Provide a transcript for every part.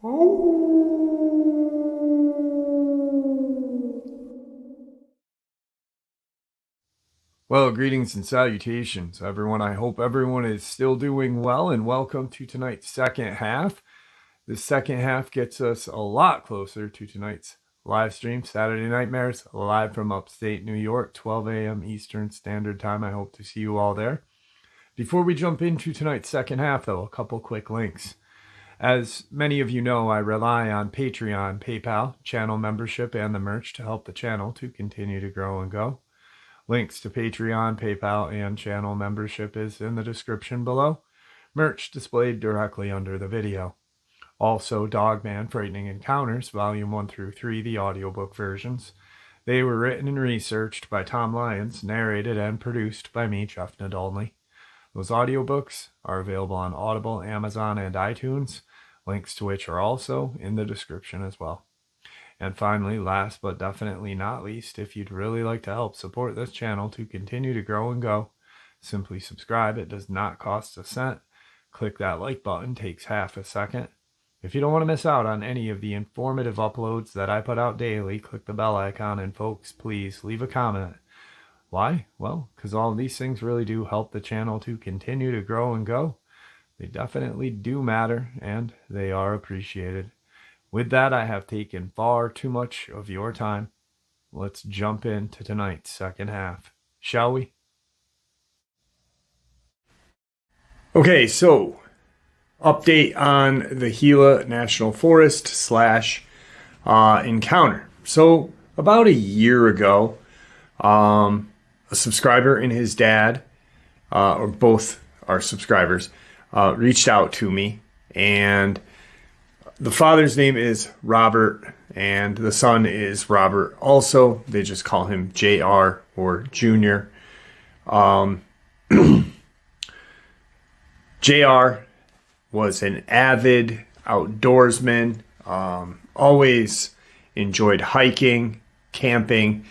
Well, greetings and salutations, everyone. I hope everyone is still doing well, and welcome to tonight's second half. The second half gets us a lot closer to tonight's live stream, Saturday Nightmares, live from upstate New York, 12 a.m. Eastern Standard Time. I hope to see you all there. Before we jump into tonight's second half, though, a couple quick links. As many of you know, I rely on Patreon, PayPal, channel membership, and the merch to help the channel to continue to grow and go. Links to Patreon, PayPal, and channel membership is in the description below. Merch displayed directly under the video. Also, Dogman Frightening Encounters, Volume 1 through 3, the audiobook versions. They were written and researched by Tom Lyons, narrated and produced by me, Jeff Nadolny. Those audiobooks are available on Audible, Amazon, and iTunes, links to which are also in the description as well. And finally, last but definitely not least, if you'd really like to help support this channel to continue to grow and go, simply subscribe. It does not cost a cent. Click that like button, takes half a second. If you don't want to miss out on any of the informative uploads that I put out daily, click the bell icon, and folks, please leave a comment. Why? Well, because all of these things really do help the channel to continue to grow and go. They definitely do matter, and they are appreciated. With that, I have taken far too much of your time. Let's jump into tonight's second half, shall we? Okay, so update on the Gila National Forest / encounter. So about a year ago, a subscriber and his dad, or both are subscribers, reached out to me, and the father's name is Robert, and the son is Robert also. They just call him JR or Junior. JR was an avid outdoorsman, always enjoyed hiking, camping,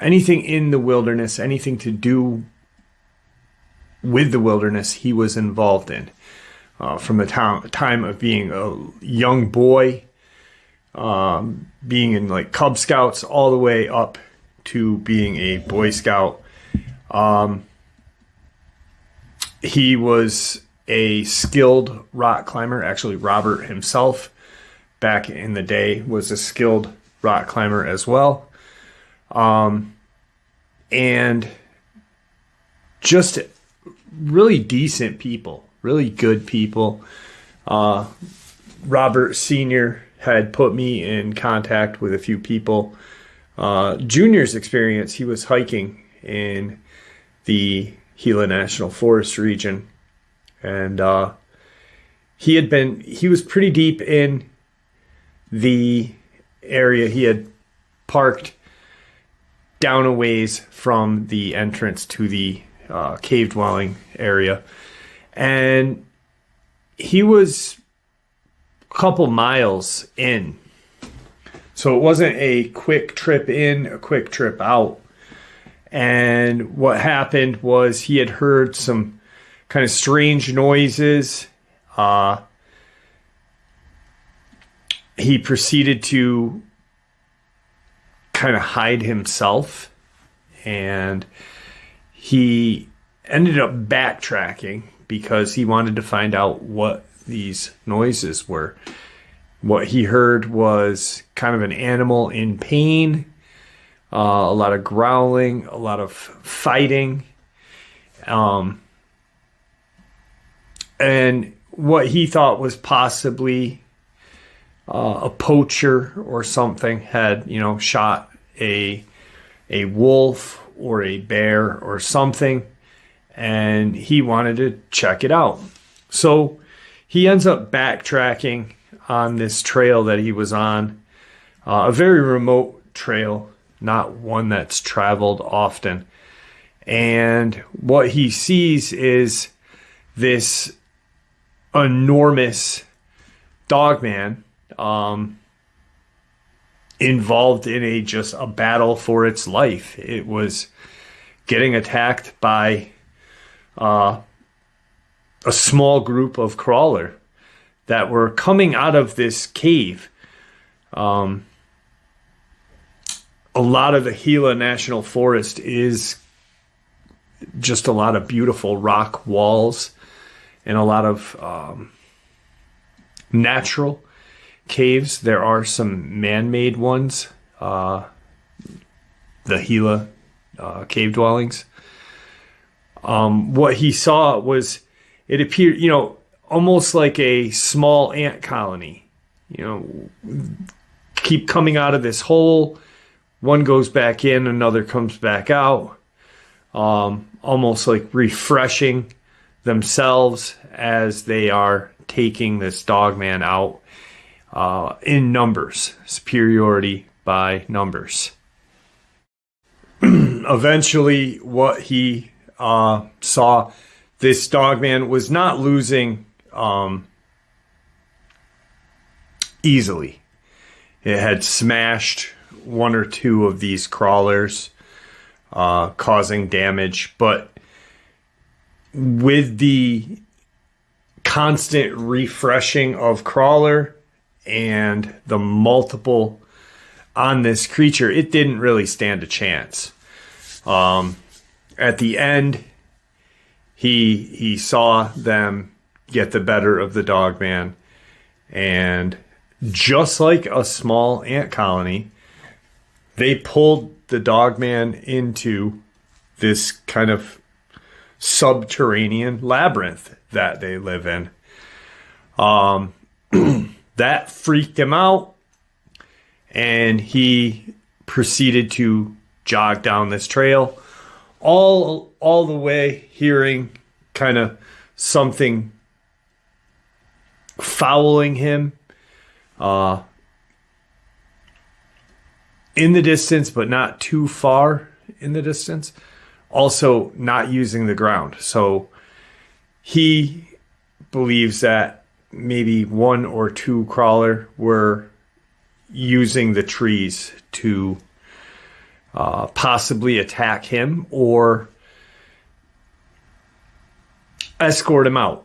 anything in the wilderness, anything to do with the wilderness he was involved in. From the time of being a young boy, being in like Cub Scouts, all the way up to being a Boy Scout. He was a skilled rock climber. Actually, Robert himself, back in the day, was a skilled rock climber as well. And just really decent people. Really good people. Robert Sr. had put me in contact with a few people. Junior's experience, he was hiking in the Gila National Forest region. And he was pretty deep in the area. He had parked down a ways from the entrance to the cave dwelling area. And he was a couple miles in. So it wasn't a quick trip in, a quick trip out. And what happened was he had heard some kind of strange noises. He proceeded to kind of hide himself. And he ended up backtracking because he wanted to find out what these noises were. What he heard was kind of an animal in pain, a lot of growling, a lot of fighting. And what he thought was possibly a poacher or something had, shot a wolf or a bear or something. And he wanted to check it out. So he ends up backtracking on this trail that he was on, a very remote trail, not one that's traveled often. And what he sees is this enormous Dogman involved in just a battle for its life. It was getting attacked by a small group of crawler that were coming out of this cave. A lot of the Gila National Forest is just a lot of beautiful rock walls and a lot of natural caves. There are some man-made ones, the Gila cave dwellings. What he saw was, it appeared, almost like a small ant colony, keep coming out of this hole. One goes back in, another comes back out, almost like refreshing themselves as they are taking this Dogman out in numbers, superiority by numbers. Eventually, what he saw, this Dogman was not losing easily. It had smashed one or two of these crawlers, causing damage, but with the constant refreshing of crawler and the multiple on this creature, it didn't really stand a chance. At the end, he saw them get the better of the Dogman, and just like a small ant colony, they pulled the Dogman into this kind of subterranean labyrinth that they live in. That freaked him out, and he proceeded to jog down this trail, all the way hearing kind of something fouling him in the distance, but not too far in the distance. Also not using the ground. So he believes that maybe one or two crawler were using the trees to possibly attack him or escort him out.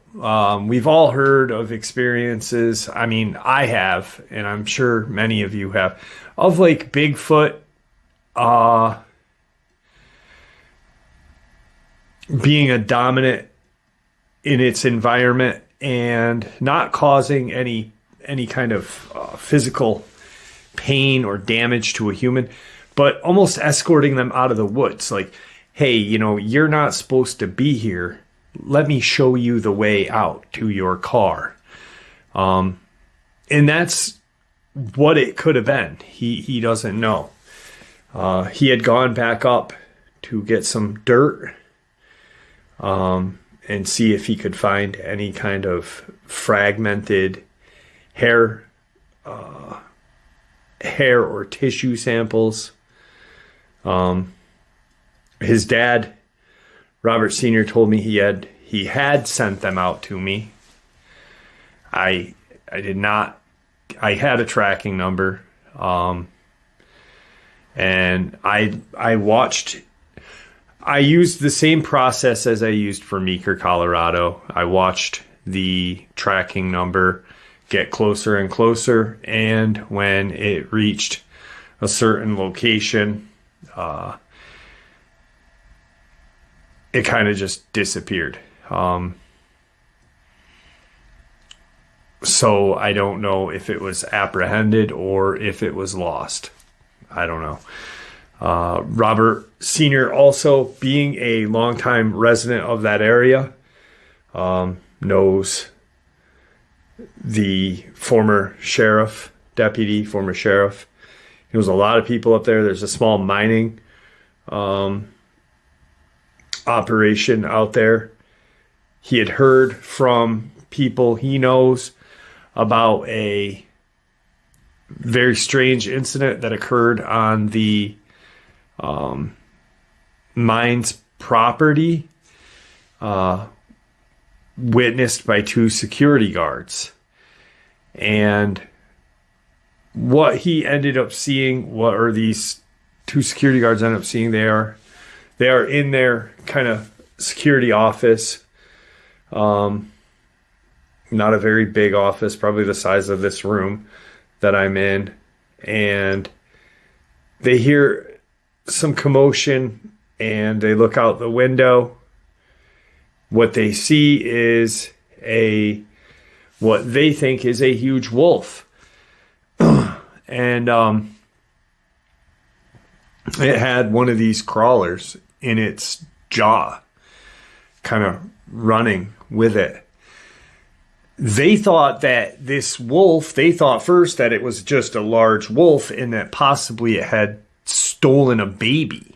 We've all heard of experiences, I mean, I have, and I'm sure many of you have, of like Bigfoot being a dominant in its environment and not causing any kind of physical pain or damage to a human, but almost escorting them out of the woods. Like, hey, you're not supposed to be here. Let me show you the way out to your car. And that's what it could have been. He doesn't know. He had gone back up to get some dirt and see if he could find any kind of fragmented hair or tissue samples. His dad, Robert Sr., told me he had sent them out to me. I did not. I had a tracking number, and I watched. I used the same process as I used for Meeker, Colorado. I watched the tracking number get closer and closer, and when it reached a certain location, it kind of just disappeared. So I don't know if it was apprehended or if it was lost. I don't know. Robert Sr., also being a longtime resident of that area, knows the former sheriff. He knows a lot of people up there. There's a small mining operation out there. He had heard from people he knows about a very strange incident that occurred on the mine's property, witnessed by two security guards. And what he ended up seeing, or these two security guards ended up seeing, they are in their kind of security office, not a very big office, probably the size of this room that I'm in. And they hear some commotion and they look out the window. What they see is what they think is a huge wolf. And it had one of these crawlers in its jaw, kind of running with it. They thought that this wolf, they thought first that it was just a large wolf and that possibly it had stolen a baby,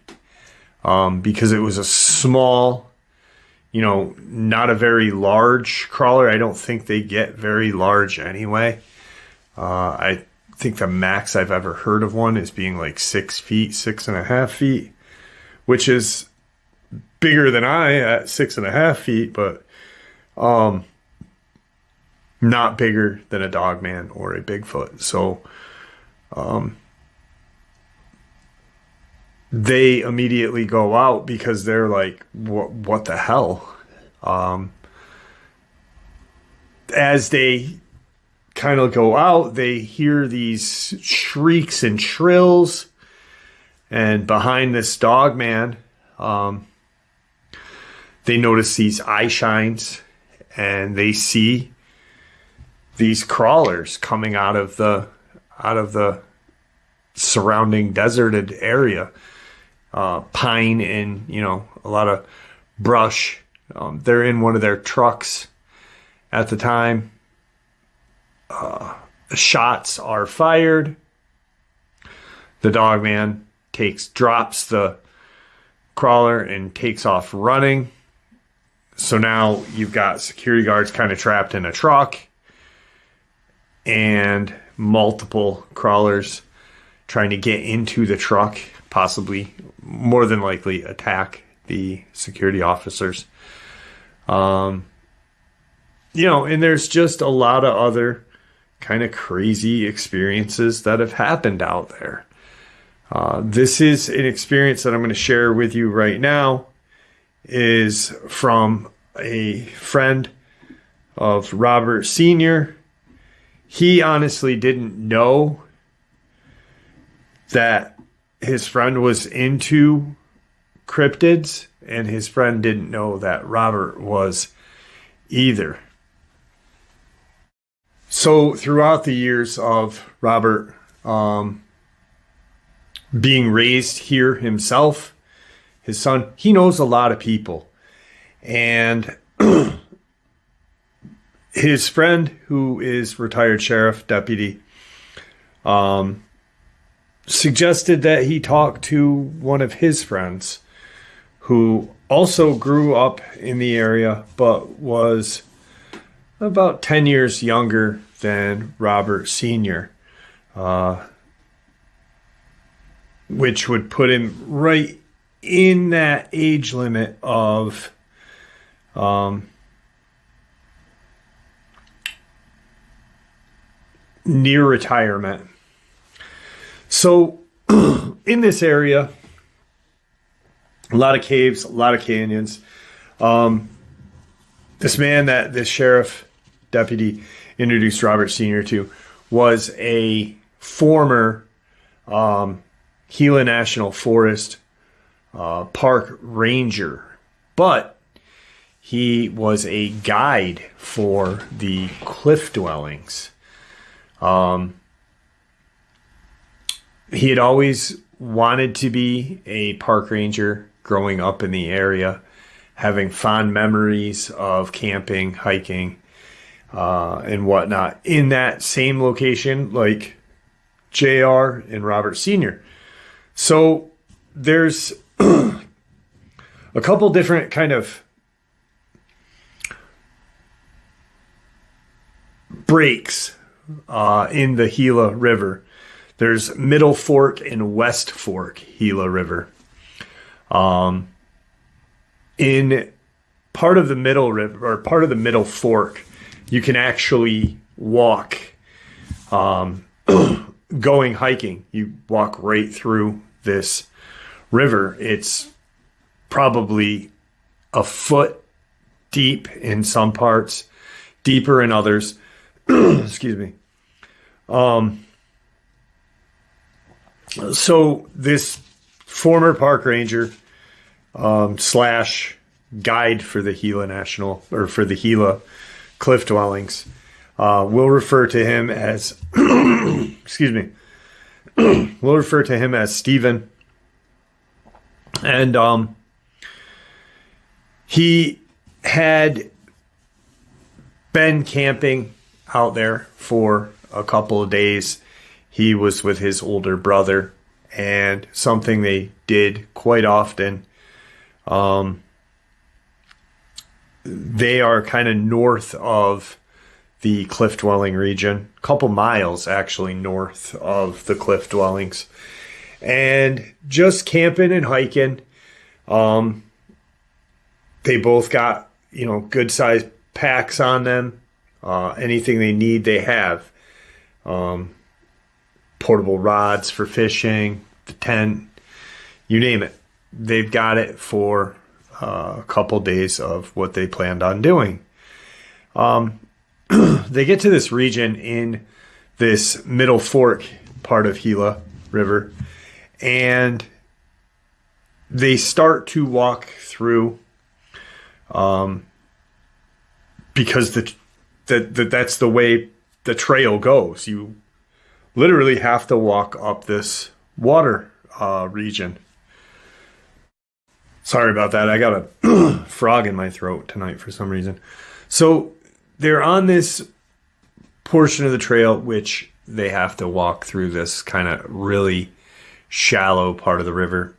because it was a small, not a very large crawler. I don't think they get very large anyway. I think the max I've ever heard of one is being like 6 feet, 6.5 feet, which is bigger than I at 6.5 feet, but not bigger than a Dogman or a Bigfoot. So they immediately go out because they're like, what the hell? As they kind of go out, they hear these shrieks and shrills, and behind this Dogman, they notice these eye shines, and they see these crawlers coming out of the surrounding deserted area, pine and a lot of brush. They're in one of their trucks at the time. Shots are fired. The Dogman drops the crawler and takes off running. So now you've got security guards kind of trapped in a truck and multiple crawlers trying to get into the truck, possibly, more than likely, attack the security officers. And there's just a lot of other kind of crazy experiences that have happened out there. This is an experience that I'm going to share with you right now, is from a friend of Robert Sr. He honestly didn't know that his friend was into cryptids, and his friend didn't know that Robert was either. So throughout the years of Robert being raised here himself, his son, he knows a lot of people. And his friend, who is retired sheriff deputy, suggested that he talk to one of his friends who also grew up in the area, but was about 10 years younger than Robert Sr., which would put him right in that age limit of near retirement. So in this area, a lot of caves, a lot of canyons. This man that this sheriff deputy introduced Robert Sr. to was a former Gila National Forest park ranger, but he was a guide for the cliff dwellings. He had always wanted to be a park ranger growing up in the area, having fond memories of camping, hiking, and whatnot in that same location, like JR and Robert Sr. So there's a couple different kind of breaks in the Gila River. There's Middle Fork and West Fork Gila River. In part of the Middle River, or part of the Middle Fork, you can actually walk, going hiking. You walk right through this river. It's probably a foot deep in some parts, deeper in others. Excuse me. So this former park ranger slash guide for the Gila cliff dwellings, we'll refer to him as excuse me. We'll refer to him as Stephen. And he had been camping out there for a couple of days. He was with his older brother, and something they did quite often. They are kind of north of the cliff dwelling region, a couple miles actually north of the cliff dwellings, and just camping and hiking. They both got, good sized packs on them. Anything they need, they have. Portable rods for fishing, the tent, you name it. They've got it for a couple days of what they planned on doing. They get to this region in this middle fork part of Gila River, and they start to walk through, because that's the way the trail goes. You literally have to walk up this water region. Sorry about that. I got a frog in my throat tonight for some reason. So they're on this portion of the trail, which they have to walk through this kind of really shallow part of the river.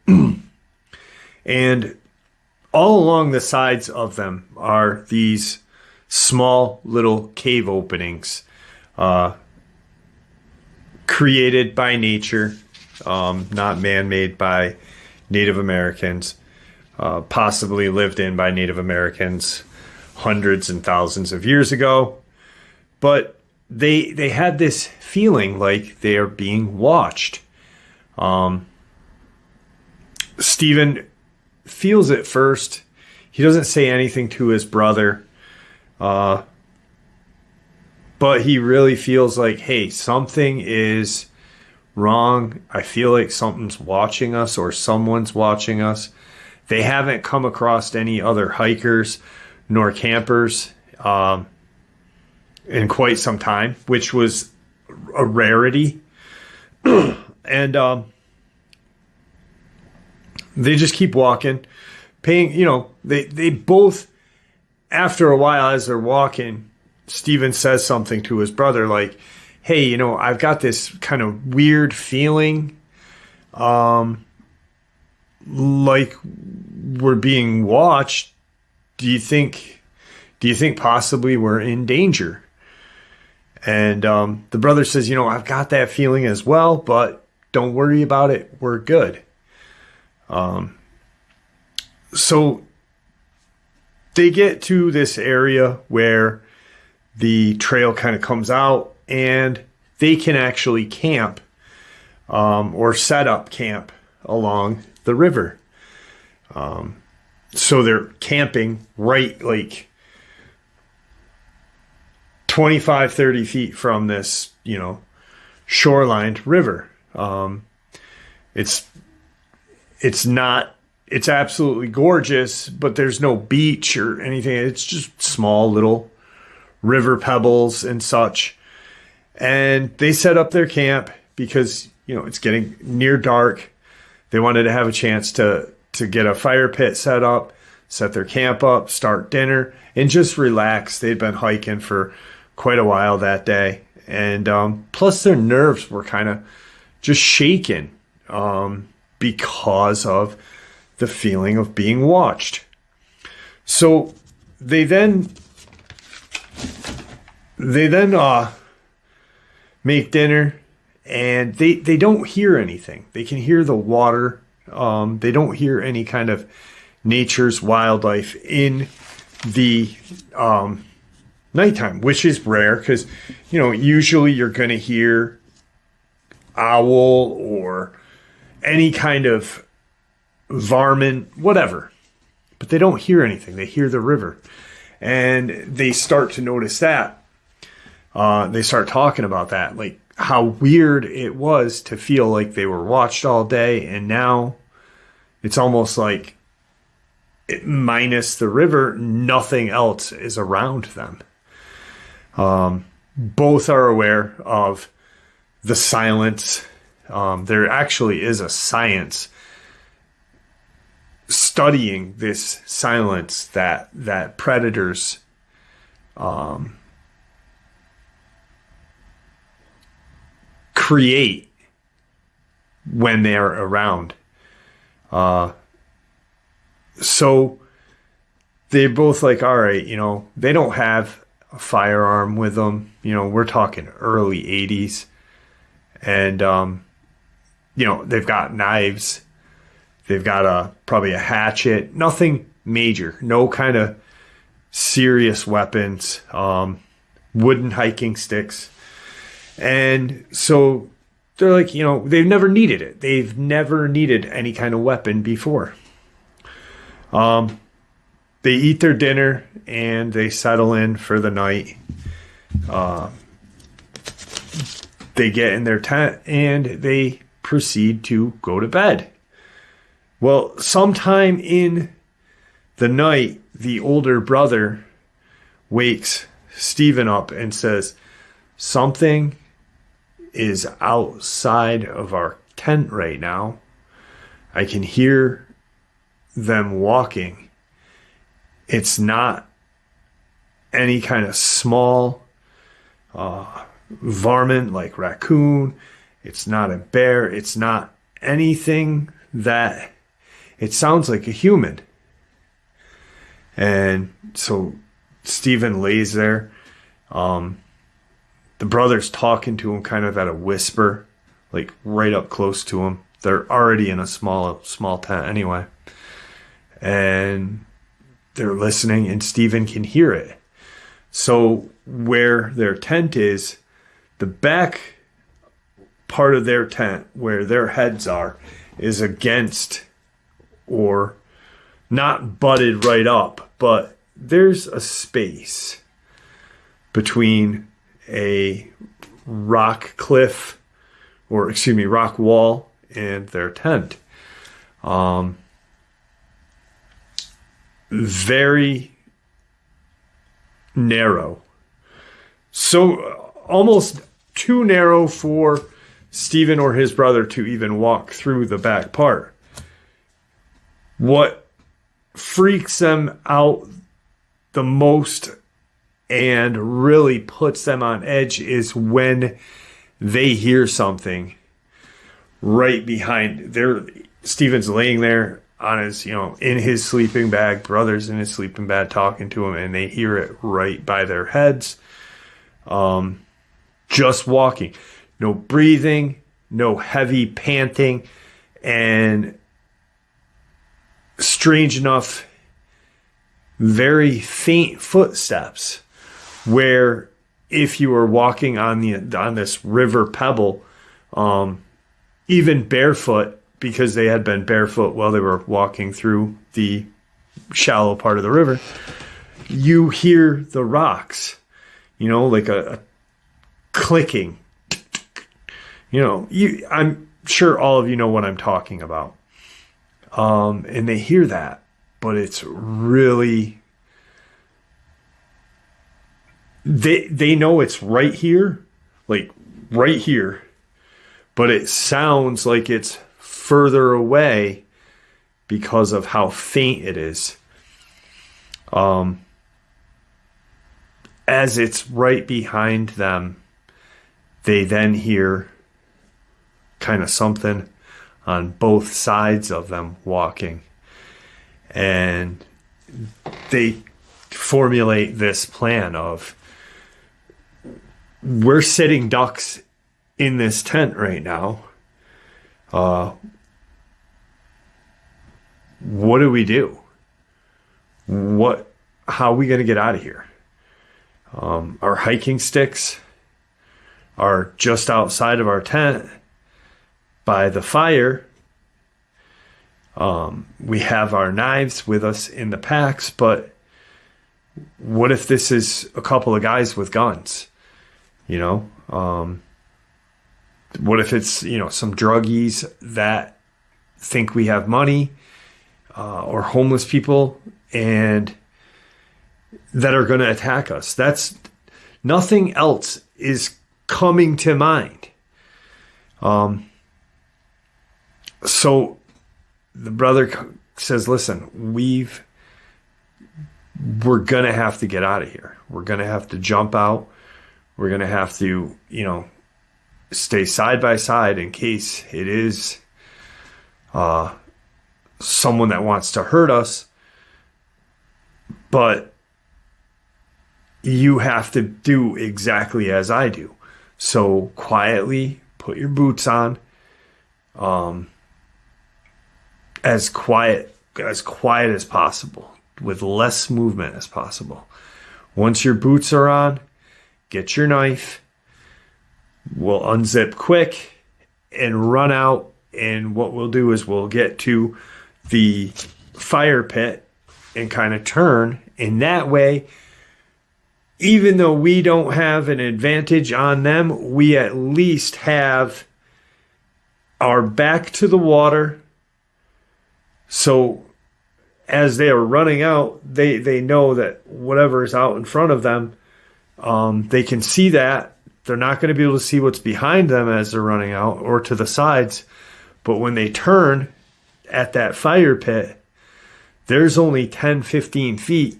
And all along the sides of them are these small little cave openings, created by nature, not man-made by Native Americans, possibly lived in by Native Americans hundreds and thousands of years ago. But they had this feeling like they are being watched. Stephen feels it first. He doesn't say anything to his brother. But he really feels like, hey, something is wrong. I feel like something's watching us, or someone's watching us. They haven't come across any other hikers nor campers in quite some time, which was a rarity. And they just keep walking, paying, they both, after a while as they're walking, Stephen says something to his brother like, hey, I've got this kind of weird feeling, like we're being watched. Do you think possibly we're in danger? And the brother says, I've got that feeling as well, but don't worry about it. We're good. So they get to this area where the trail kind of comes out, and they can actually camp, or set up camp along the river. So they're camping right like 25, 30 feet from this, shoreline river. It's absolutely gorgeous, but there's no beach or anything. It's just small little river pebbles and such. And they set up their camp because, it's getting near dark. They wanted to have a chance to get a fire pit set up, set their camp up, start dinner, and just relax. They'd been hiking for quite a while that day. And plus their nerves were kind of just shaken because of the feeling of being watched. So they then make dinner, and they don't hear anything. They can hear the water. They don't hear any kind of nature's wildlife in the nighttime, which is rare because, usually you're going to hear owl or any kind of varmint, whatever. But they don't hear anything. They hear the river. And they start to notice that. They start talking about that, like how weird it was to feel like they were watched all day. And now it's almost like, minus the river, nothing else is around them. Both are aware of the silence. There actually is a science studying this silence that predators create when they're around. So they're both like, all right, they don't have a firearm with them. We're talking early 80s. And, they've got knives. They've got probably a hatchet. Nothing major. No kind of serious weapons. Wooden hiking sticks. And so they're like, they've never needed it. They've never needed any kind of weapon before. They eat their dinner and they settle in for the night. They get in their tent and they proceed to go to bed. Well, sometime in the night, the older brother wakes Stephen up and says, something is outside of our tent right now. I can hear them walking. It's not any kind of small varmint like raccoon. It's not a bear. It's not anything that it sounds like a human. And so Stephen lays there. The brother's talking to him kind of at a whisper, like right up close to him. They're already in a small tent anyway. And they're listening, and Stephen can hear it. So where their tent is, the back part of their tent, where their heads are, is against, or not butted right up, but there's a space between a rock cliff, rock wall, and their tent. Very narrow. So almost too narrow for Stephen or his brother to even walk through the back part. What freaks them out the most and really puts them on edge is when they hear something right behind. Stephen's laying there on his, in his sleeping bag, brother's in his sleeping bag talking to him, and they hear it right by their heads. Just walking. No breathing, no heavy panting, and strange enough, very faint footsteps, where if you were walking on this river pebble, even barefoot, because they had been barefoot while they were walking through the shallow part of the river, you hear the rocks, like a clicking. I'm sure all of you know what I'm talking about. And they hear that, but it's really, they know it's right here, like right here, but it sounds like it's further away because of how faint it is. As it's right behind them, they then hear kind of something on both sides of them walking. And they formulate this plan of, we're sitting ducks in this tent right now. What do we do? How are we going to get out of here? Our hiking sticks are just outside of our tent by the fire. We have our knives with us in the packs, but what if this is a couple of guys with guns? You know, what if it's, you know, some druggies that think we have money, or homeless people, and that are going to attack us? That's nothing else is coming to mind. So the brother says, listen, we're going to have to get out of here. We're going to have to jump out. We're going to have to, you know, stay side by side in case it is someone that wants to hurt us. But you have to do exactly as I do. So quietly put your boots on, as quiet as possible, with less movement as possible. Once your boots are on, get your knife. We'll unzip quick and run out. And what we'll do is we'll get to the fire pit and kind of turn. And that way, even though we don't have an advantage on them, we at least have our back to the water. So as they are running out, they know that whatever is out in front of them, they can see that. They're not going to be able to see what's behind them as they're running out or to the sides. But when they turn at that fire pit, there's only 10, 15 feet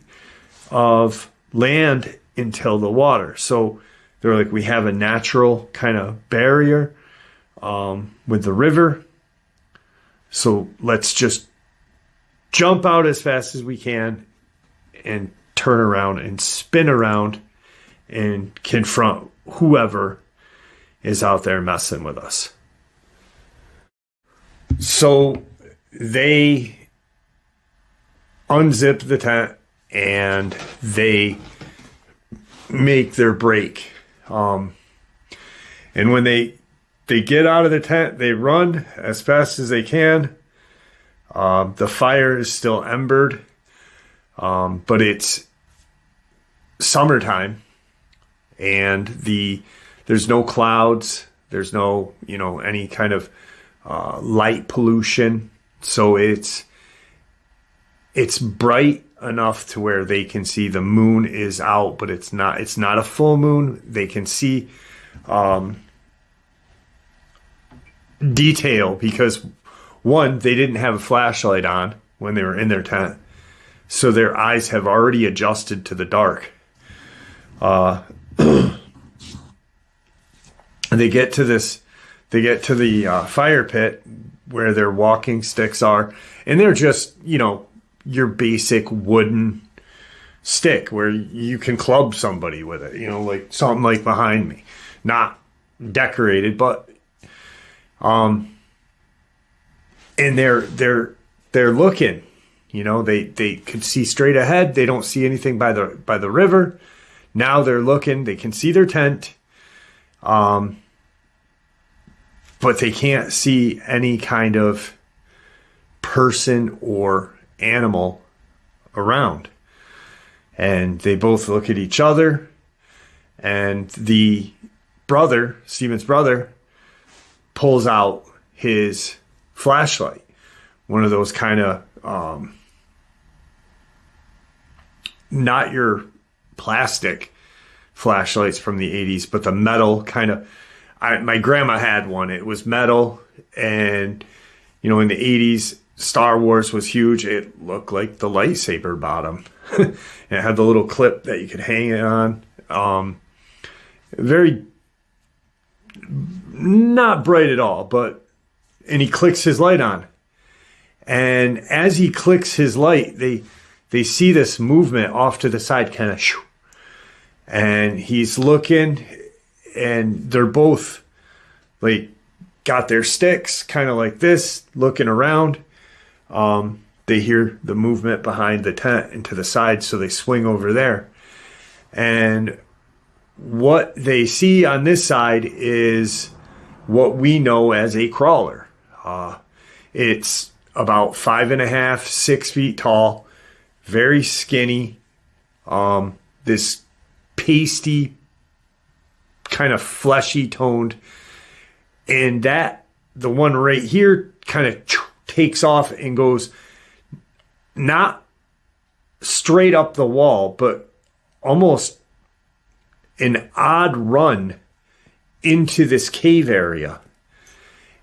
of land until the water. So they're like, we have a natural kind of barrier with the river. So let's just jump out as fast as we can and turn around and spin around and confront whoever is out there messing with us. So they unzip the tent and they make their break. And when they get out of the tent, they run as fast as they can. The fire is still embered, but it's summertime, and there's no clouds. There's no, you know, any kind of light pollution. So it's bright enough to where they can see the moon is out, but it's not a full moon. They can see detail because, one, they didn't have a flashlight on when they were in their tent, so their eyes have already adjusted to the dark. They get to the fire pit where their walking sticks are, and they're just, you know, your basic wooden stick where you can club somebody with it, you know, like something like behind me, not decorated, but and they're looking, you know, they could see straight ahead. They don't see anything by the river. Now they're looking, they can see their tent. But they can't see any kind of person or animal around. And they both look at each other, and the brother, Steven's brother, pulls out his flashlight, one of those kind of not your plastic flashlights from the 80s, but the metal kind of. My grandma had one. It was metal, and you know, in the 80s, Star Wars was huge. It looked like the lightsaber bottom. And it had the little clip that you could hang it on. Very not bright at all, and he clicks his light on. And as he clicks his light, they see this movement off to the side, kind of, and he's looking, and they're both like got their sticks kind of like this, looking around. They hear the movement behind the tent and to the side, so they swing over there. And what they see on this side is what we know as a crawler. It's about 5.5, 6 feet tall, very skinny, this pasty, kind of fleshy toned. And that, the one right here, kind of takes off and goes not straight up the wall, but almost an odd run into this cave area.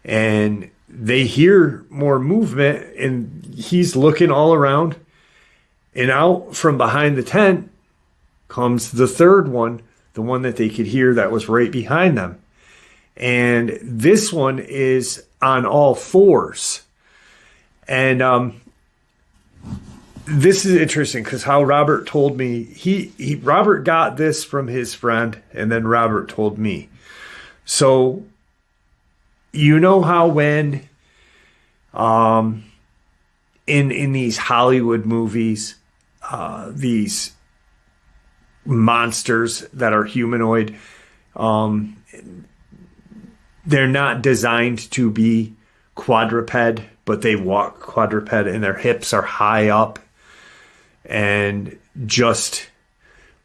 And they hear more movement, and he's looking all around. And out from behind the tent comes the third one, the one that they could hear that was right behind them. And this one is on all fours. And this is interesting because how Robert told me, Robert got this from his friend, and then Robert told me. So, you know how when in these Hollywood movies, these monsters that are humanoid, they're not designed to be quadruped, but they walk quadruped and their hips are high up and just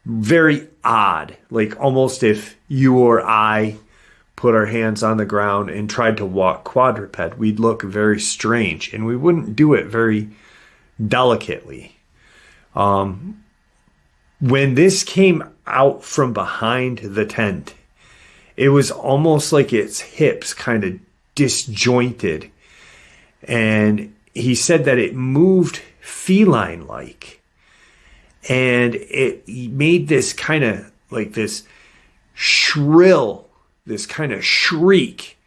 very odd. Like almost if you or I put our hands on the ground and tried to walk quadruped, we'd look very strange, and we wouldn't do it very delicately. When this came out from behind the tent, it was almost like its hips kind of disjointed. And he said that it moved feline-like. And it made this kind of like this shrill, this kind of shriek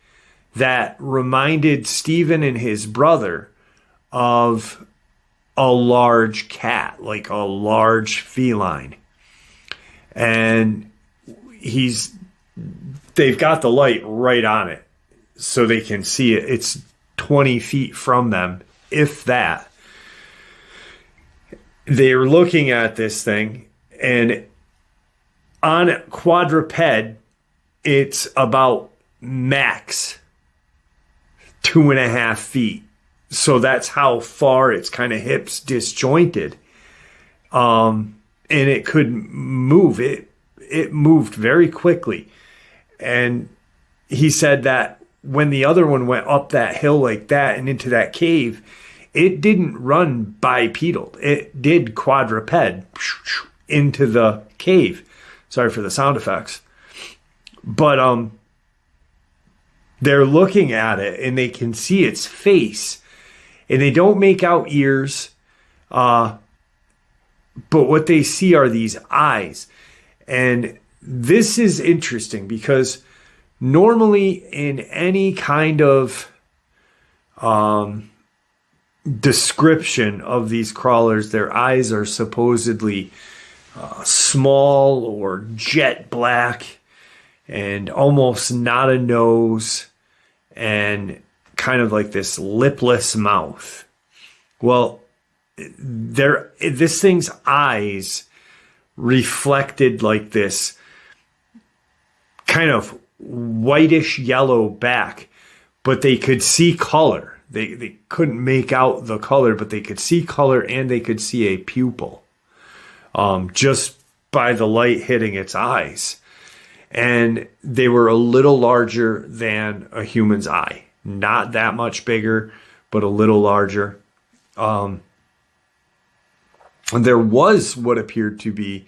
that reminded Stephen and his brother of a large cat, like a large feline. And they've got the light right on it so they can see it. It's 20 feet from them, if that. They're looking at this thing, and on quadruped, it's about max 2.5 feet. So that's how far its kind of hips disjointed. And it could move. It moved very quickly. And he said that when the other one went up that hill like that and into that cave, it didn't run bipedal. It did quadruped into the cave. Sorry for the sound effects. But they're looking at it and they can see its face. And they don't make out ears. But what they see are these eyes. And this is interesting because normally in any kind of description of these crawlers, their eyes are supposedly small or jet black and almost not a nose and kind of like this lipless mouth. Well, this thing's eyes reflected like this kind of whitish yellow back, but they could see color. They couldn't make out the color, but they could see color and they could see a pupil just by the light hitting its eyes. And they were a little larger than a human's eye. Not that much bigger, but a little larger. And there was what appeared to be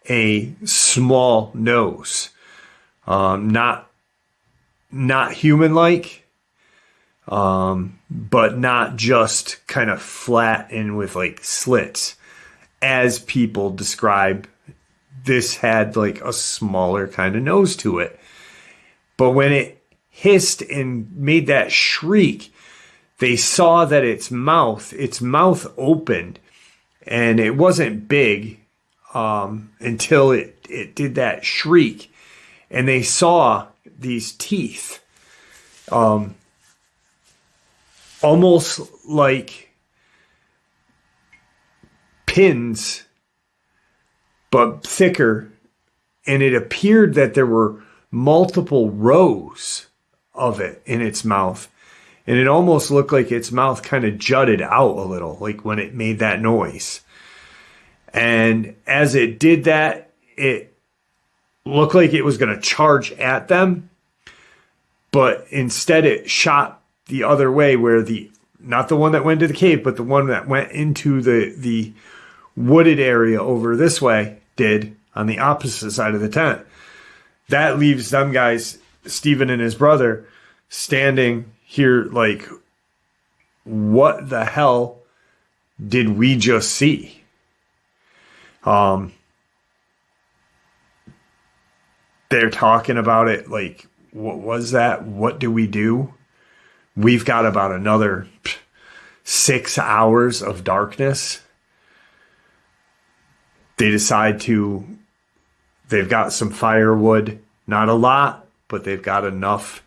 a small nose. Not human-like, but not just kind of flat and with like slits. As people describe, this had like a smaller kind of nose to it. But when it hissed and made that shriek, they saw that its mouth opened, and it wasn't big until it did that shriek. And they saw these teeth, almost like pins, but thicker. And it appeared that there were multiple rows of it in its mouth. And it almost looked like its mouth kind of jutted out a little, like when it made that noise. And as it did that, it looked like it was going to charge at them, but instead it shot the other way, where not the one that went to the cave, but the one that went into the wooded area over this way did on the opposite side of the tent. That leaves them guys, Stephen and his brother, standing here like, what the hell did we just see? They're talking about it like, what was that? What do we do? We've got about another 6 hours of darkness. They decide they've got some firewood, not a lot, but they've got enough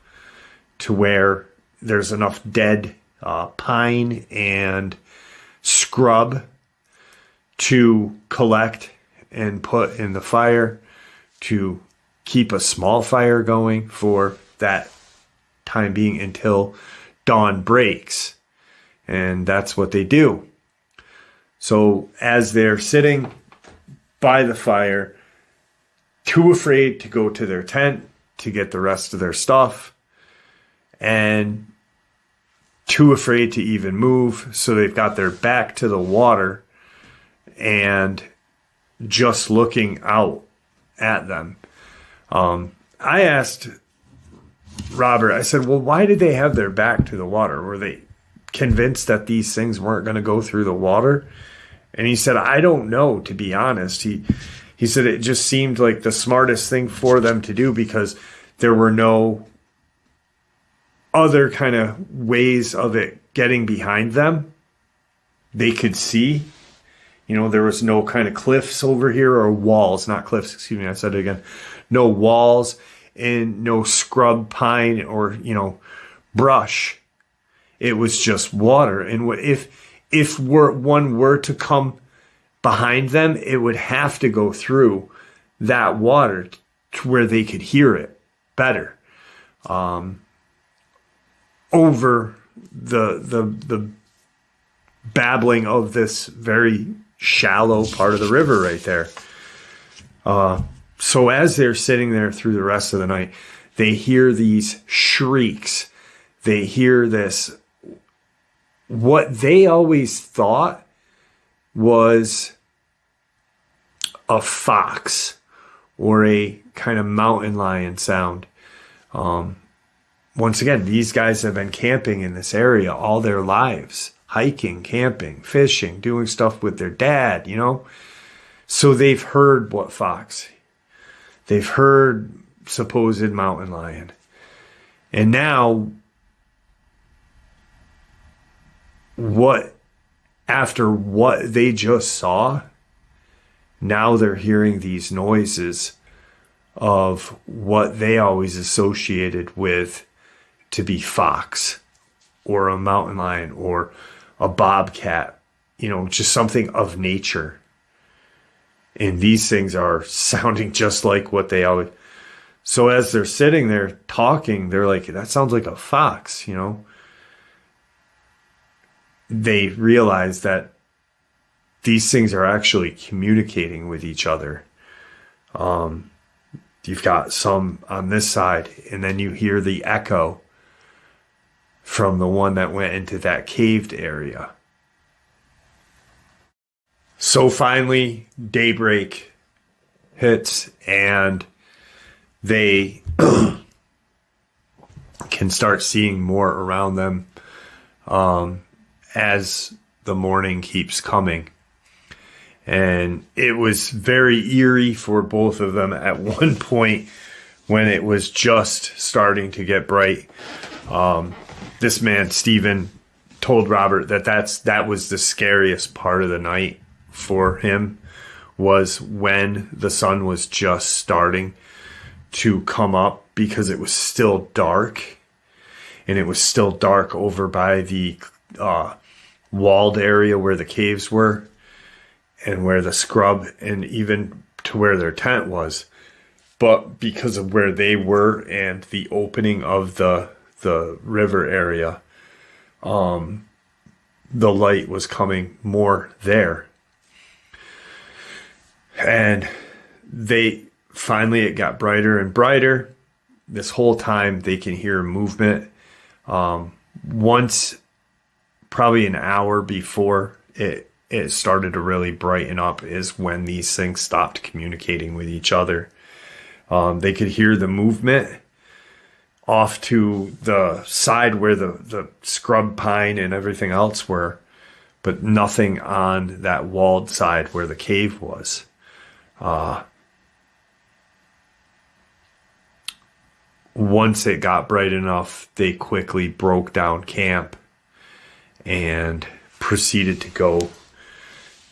to where there's enough dead pine and scrub to collect and put in the fire to keep a small fire going for that time being until dawn breaks. And that's what they do. So as they're sitting by the fire, too afraid to go to their tent to get the rest of their stuff, and too afraid to even move, so they've got their back to the water and just looking out at them. I asked Robert, I said, well, why did they have their back to the water? Were they convinced that these things weren't going to go through the water? And he said, I don't know, to be honest. He said it just seemed like the smartest thing for them to do, because there were no other kind of ways of it getting behind them. They could see, there was no kind of cliffs over here, or walls, not cliffs, excuse me, I said it again. No walls and no scrub pine or, brush. It was just water. And if one were to come behind them, it would have to go through that water to where they could hear it better. Over the babbling of this very shallow part of the river right there. So as they're sitting there through the rest of the night, they hear these shrieks. They hear this, what they always thought was a fox or a kind of mountain lion sound. Once again, these guys have been camping in this area all their lives, hiking, camping, fishing, doing stuff with their dad, So they've heard what fox. They've heard supposed mountain lion. And now, after what they just saw, now they're hearing these noises of what they always associated with to be fox or a mountain lion or a bobcat, just something of nature. And these things are sounding just like what they always. So as they're sitting there talking, they're like, that sounds like a fox, They realize that these things are actually communicating with each other. You've got some on this side, and then you hear the echo from the one that went into that caved area. So finally, daybreak hits, and they can start seeing more around them as the morning keeps coming. And it was very eerie for both of them at one point when it was just starting to get bright. This man, Stephen, told Robert that was the scariest part of the night for him, was when the sun was just starting to come up, because it was still dark, and it was still dark over by the walled area where the caves were and where the scrub and even to where their tent was. But because of where they were and the opening of the river area, the light was coming more there. And it got brighter and brighter. This whole time they can hear movement. Once, probably an hour before it started to really brighten up is when these things stopped communicating with each other. They could hear the movement off to the side where the scrub pine and everything else were, but nothing on that walled side where the cave was. Once it got bright enough, they quickly broke down camp and proceeded to go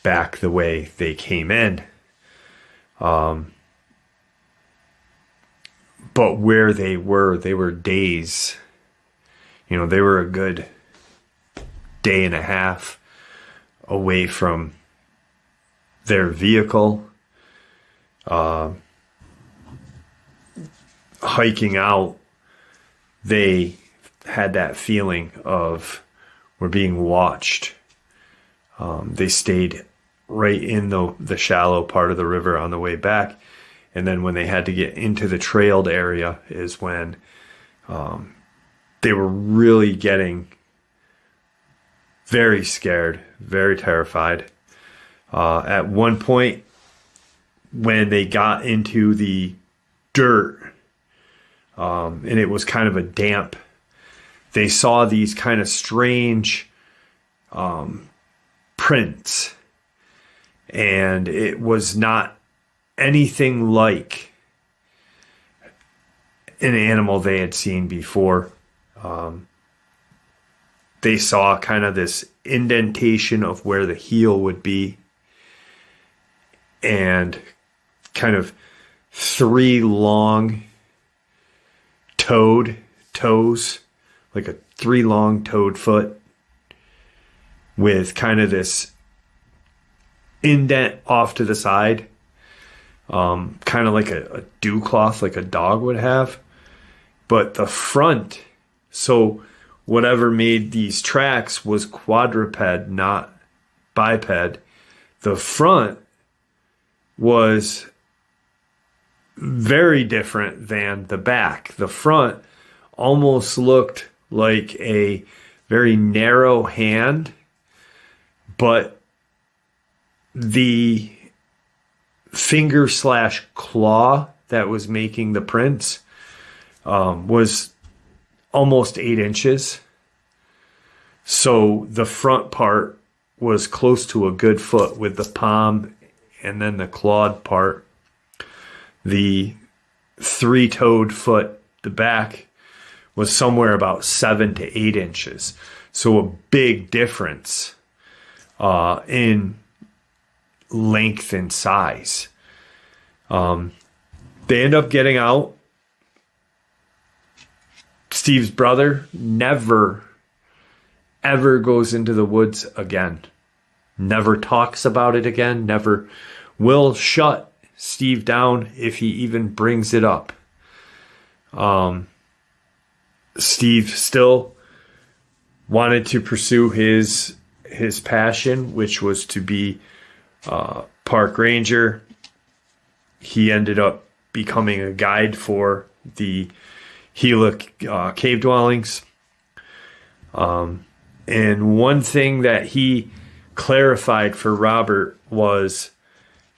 back the way they came in. But where they were days. They were a good day and a half away from their vehicle. Hiking out, they had that feeling of we're being watched. They stayed right in the shallow part of the river on the way back. And then when they had to get into the trailed area is when they were really getting very scared, very terrified. At one point, when they got into the dirt, and it was kind of a damp, they saw these kind of strange prints. And it was not anything like an animal they had seen before. They saw kind of this indentation of where the heel would be, and kind of 3 long toes, like a 3 long toed foot with kind of this indent off to the side. Kind of like a dew cloth, like a dog would have. But the front, so whatever made these tracks was quadruped, not biped. The front was very different than the back. The front almost looked like a very narrow hand, but the finger/claw that was making the prints was almost 8 inches. So the front part was close to a good foot with the palm, and then the clawed part, the 3-toed foot, the back, was somewhere about 7 to 8 inches. So a big difference in length and size. They end up getting out. Steve's brother never, ever goes into the woods again. Never talks about it again. Never will shut Steve down if he even brings it up. Steve still wanted to pursue his passion, which was to be park ranger. He ended up becoming a guide for the Gila cave dwellings. And one thing that he clarified for Robert was,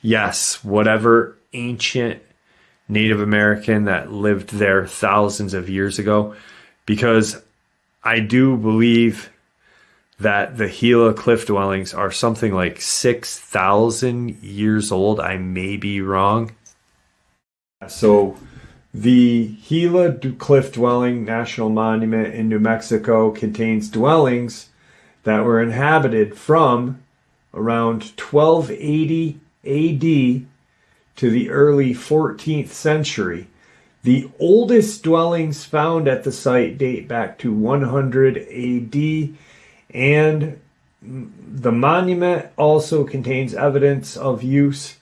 yes, whatever ancient Native American that lived there thousands of years ago, because I do believe that the Gila cliff dwellings are something like 6,000 years old. I may be wrong. So the Gila Cliff Dwelling National Monument in New Mexico contains dwellings that were inhabited from around 1280 AD to the early 14th century. The oldest dwellings found at the site date back to 100 AD, and the monument also contains evidence of use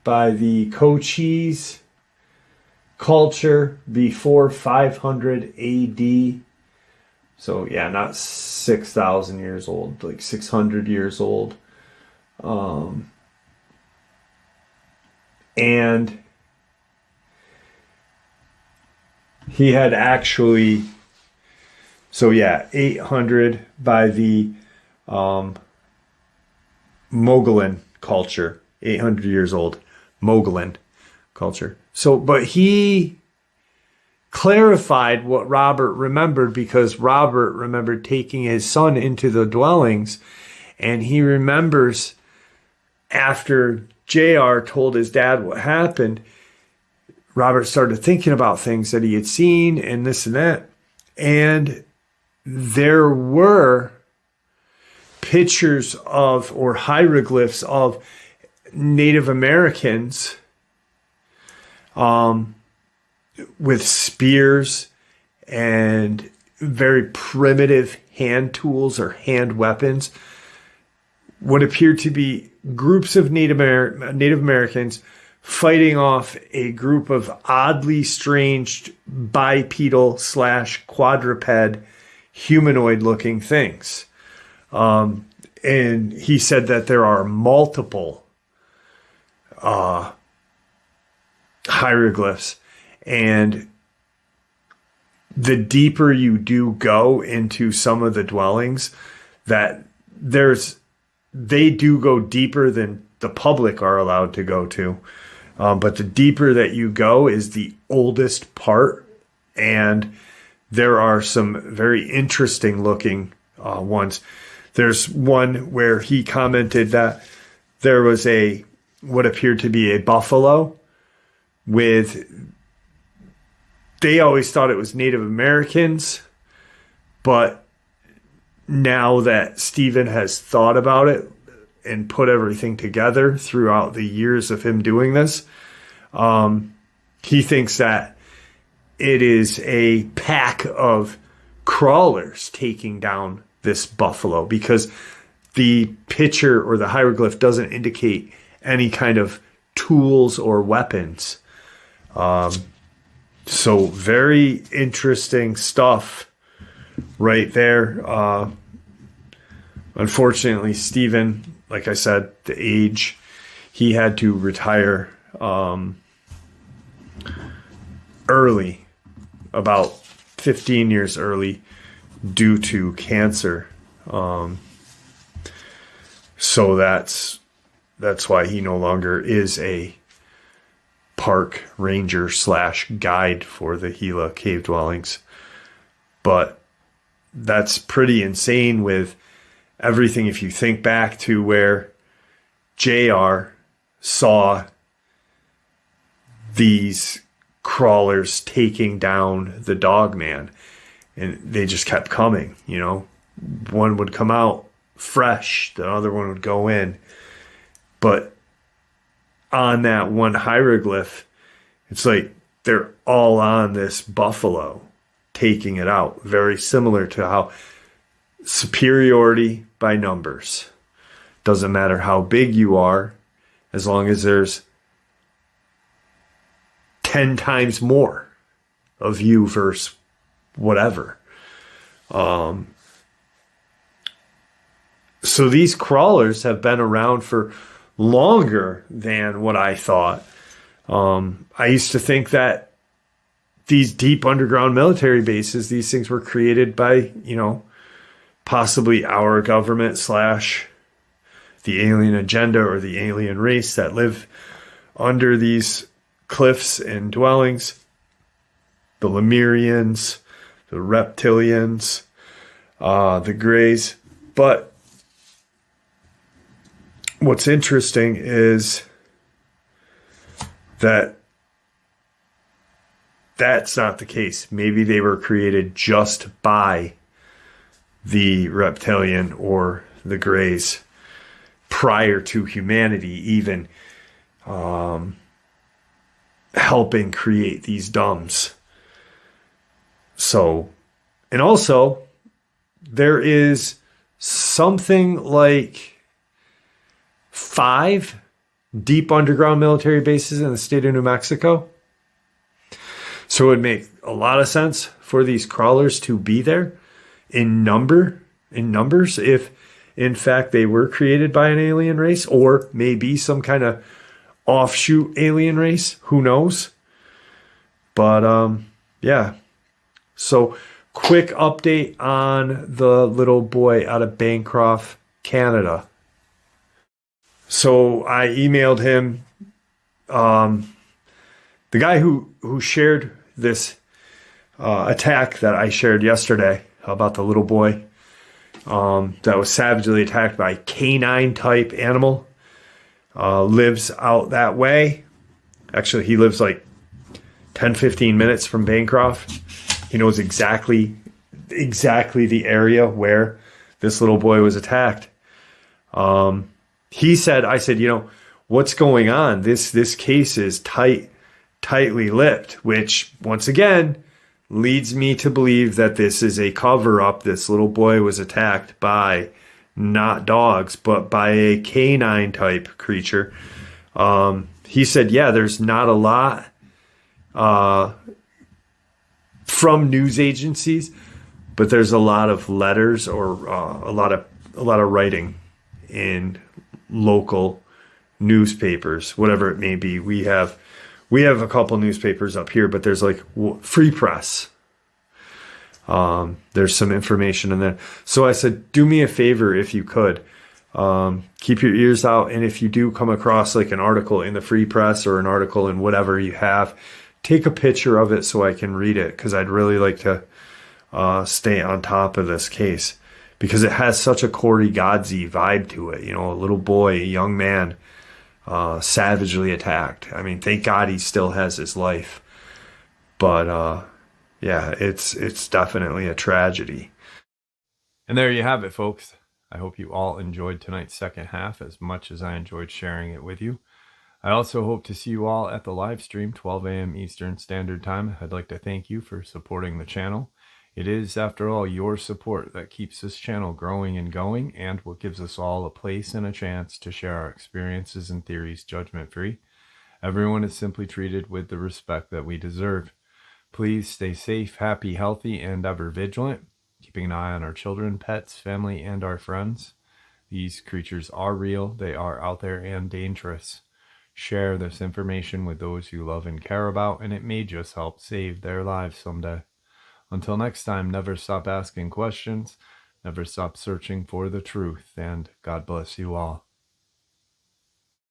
by the Cochise culture before 500 AD. So yeah, not 6,000 years old, like 600 years old. And he had actually, so yeah, 800 by the Mogollon culture, 800 years old, Mogollon culture. So, but he clarified what Robert remembered, because Robert remembered taking his son into the dwellings, and he remembers after JR told his dad what happened, Robert started thinking about things that he had seen and this and that. And there were pictures of, or hieroglyphs of, Native Americans with spears and very primitive hand tools or hand weapons. What appeared to be groups of Native Americans fighting off a group of oddly strange bipedal / quadruped humanoid looking things. And he said that there are multiple hieroglyphs, and the deeper you do go into some of the dwellings, that they do go deeper than the public are allowed to go to. But the deeper that you go is the oldest part, and there are some very interesting looking ones. There's one where he commented that there was what appeared to be a buffalo they always thought it was Native Americans, but now that Stephen has thought about it and put everything together throughout the years of him doing this, he thinks that it is a pack of crawlers taking down this buffalo, because the picture or the hieroglyph doesn't indicate any kind of tools or weapons. So very interesting stuff right there. Unfortunately, Stephen, like I said, the age, he had to retire early, about 15 years early, due to cancer. So that's why he no longer is a park ranger / guide for the Gila cave dwellings. But that's pretty insane with everything. If you think back to where JR saw these crawlers taking down the Dogman, and they just kept coming, one would come out fresh, the other one would go in. But on that one hieroglyph, it's like they're all on this buffalo taking it out. Very similar to how superiority by numbers. Doesn't matter how big you are, as long as there's 10 times more of you versus whatever. So these crawlers have been around for longer than what I thought. I used to think that these deep underground military bases, these things were created by, possibly our government / the alien agenda or the alien race that live under these cliffs and dwellings. The Lemurians, the reptilians, the Greys. But what's interesting is that that's not the case. Maybe they were created just by the reptilian or the Greys prior to humanity even helping create these domes. So, and also, there is something like 5 deep underground military bases in the state of New Mexico. So it would make a lot of sense for these crawlers to be there in numbers, if in fact they were created by an alien race, or maybe some kind of offshoot alien race. Who knows? But yeah. So quick update on the little boy out of Bancroft, Canada. So I emailed him, the guy who shared this attack that I shared yesterday about the little boy that was savagely attacked by a canine type animal, lives out that way. Actually, he lives like 10-15 minutes from Bancroft. He knows exactly the area where this little boy was attacked. He said, I said, what's going on? This case is tightly lipped, which once again leads me to believe that this is a cover up. This little boy was attacked by not dogs, but by a canine type creature. He said, yeah, there's not a lot from news agencies, but there's a lot of letters or a lot of writing in local newspapers, whatever it may be. We have a couple newspapers up here, but there's like Free Press. There's some information in there. So I said, do me a favor if you could. Keep your ears out, and if you do come across like an article in the Free Press or an article in whatever you have, take a picture of it so I can read it, because I'd really like to stay on top of this case, because it has such a Corey Godsey vibe to it. A little boy, a young man, savagely attacked. I mean, thank God he still has his life. But yeah, it's definitely a tragedy. And there you have it, folks. I hope you all enjoyed tonight's second half as much as I enjoyed sharing it with you. I also hope to see you all at the live stream, 12 a.m. Eastern Standard Time. I'd like to thank you for supporting the channel. It is, after all, your support that keeps this channel growing and going, and what gives us all a place and a chance to share our experiences and theories judgment-free. Everyone is simply treated with the respect that we deserve. Please stay safe, happy, healthy, and ever vigilant, keeping an eye on our children, pets, family, and our friends. These creatures are real, they are out there and dangerous. Share this information with those you love and care about, and it may just help save their lives someday. Until next time, never stop asking questions, never stop searching for the truth, and God bless you all.